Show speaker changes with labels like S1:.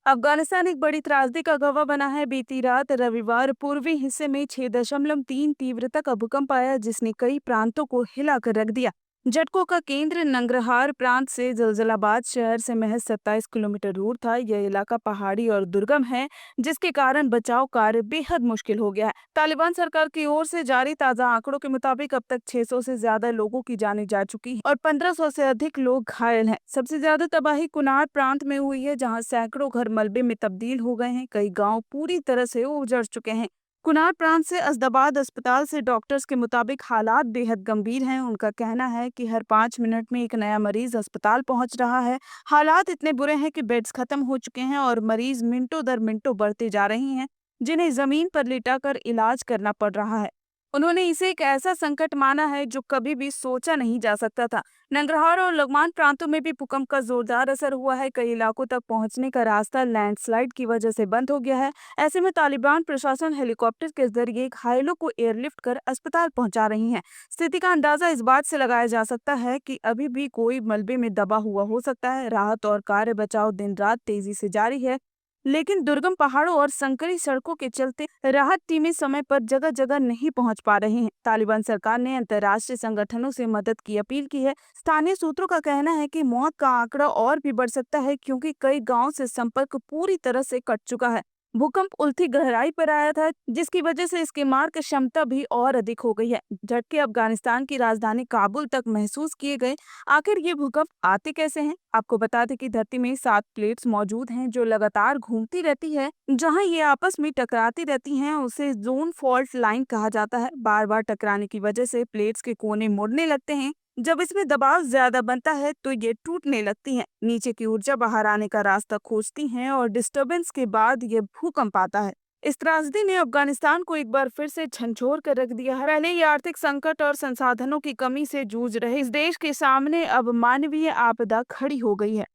S1: अफगानिस्तान एक बड़ी त्रासदी का गवाह बना है। बीती रात रविवार पूर्वी हिस्से में 6.3 तीव्रता का भूकंप आया, जिसने कई प्रांतों को हिला कर रख दिया। झटकों का केंद्र नंगरहार प्रांत से जलजलाबाद शहर से महज 27 किलोमीटर दूर था। यह इलाका पहाड़ी और दुर्गम है, जिसके कारण बचाव कार्य बेहद मुश्किल हो गया है। तालिबान सरकार की ओर से जारी ताजा आंकड़ों के मुताबिक अब तक 600 से ज्यादा लोगों की जानें जा चुकी हैं और 1500 से अधिक लोग घायल हैं। सबसे ज्यादा तबाही कुनार प्रांत में हुई है, जहां सैकड़ों घर मलबे में तब्दील हो गए हैं। कई गांव पूरी तरह से उजड़ चुके हैं। कुनार प्रांत से अजदाबाद अस्पताल से डॉक्टर्स के मुताबिक हालात बेहद गंभीर हैं। उनका कहना है कि हर 5 मिनट में एक नया मरीज अस्पताल पहुंच रहा है। हालात इतने बुरे हैं कि बेड्स खत्म हो चुके हैं और मरीज मिनटों दर मिनटों बढ़ते जा रही हैं, जिन्हें जमीन पर लिटाकर इलाज करना पड़ रहा है। उन्होंने इसे एक ऐसा संकट माना है जो कभी भी सोचा नहीं जा सकता था। नंगरहार और लगमान प्रांतों में भी भूकंप का जोरदार असर हुआ है। कई इलाकों तक पहुंचने का रास्ता लैंडस्लाइड की वजह से बंद हो गया है। ऐसे में तालिबान प्रशासन हेलीकॉप्टर के जरिए घायलों को एयरलिफ्ट कर अस्पताल पहुंचा रही है। स्थिति का अंदाजा इस बात से लगाया जा सकता है कि अभी भी कोई मलबे में दबा हुआ हो सकता है। राहत और कार्य बचाव दिन रात तेजी से जारी है, लेकिन दुर्गम पहाड़ों और संकरी सड़कों के चलते राहत टीमें समय पर जगह जगह नहीं पहुंच पा रही हैं। तालिबान सरकार ने अंतर्राष्ट्रीय संगठनों से मदद की अपील की है। स्थानीय सूत्रों का कहना है कि मौत का आंकड़ा और भी बढ़ सकता है, क्योंकि कई गांवों से संपर्क पूरी तरह से कट चुका है। भूकंप उल्टी गहराई पर आया था, जिसकी वजह से इसकी मार की क्षमता भी और अधिक हो गई है। झटके अफगानिस्तान की राजधानी काबुल तक महसूस किए गए। आखिर ये भूकंप आते कैसे हैं? आपको बता दें कि धरती में 7 प्लेट्स मौजूद हैं जो लगातार घूमती रहती है। जहां ये आपस में टकराती रहती हैं, उसे जोन फॉल्ट लाइन कहा जाता है। बार बार टकराने की वजह से प्लेट्स के कोने मुड़ने लगते हैं। जब इसमें दबाव ज्यादा बनता है तो ये टूटने लगती हैं। नीचे की ऊर्जा बाहर आने का रास्ता खोजती हैं और डिस्टरबेंस के बाद ये भूकंप आता है। इस त्रासदी ने अफगानिस्तान को एक बार फिर से झंझोर कर रख दिया है। पहले ये आर्थिक संकट और संसाधनों की कमी से जूझ रहे इस देश के सामने अब मानवीय आपदा खड़ी हो गई है।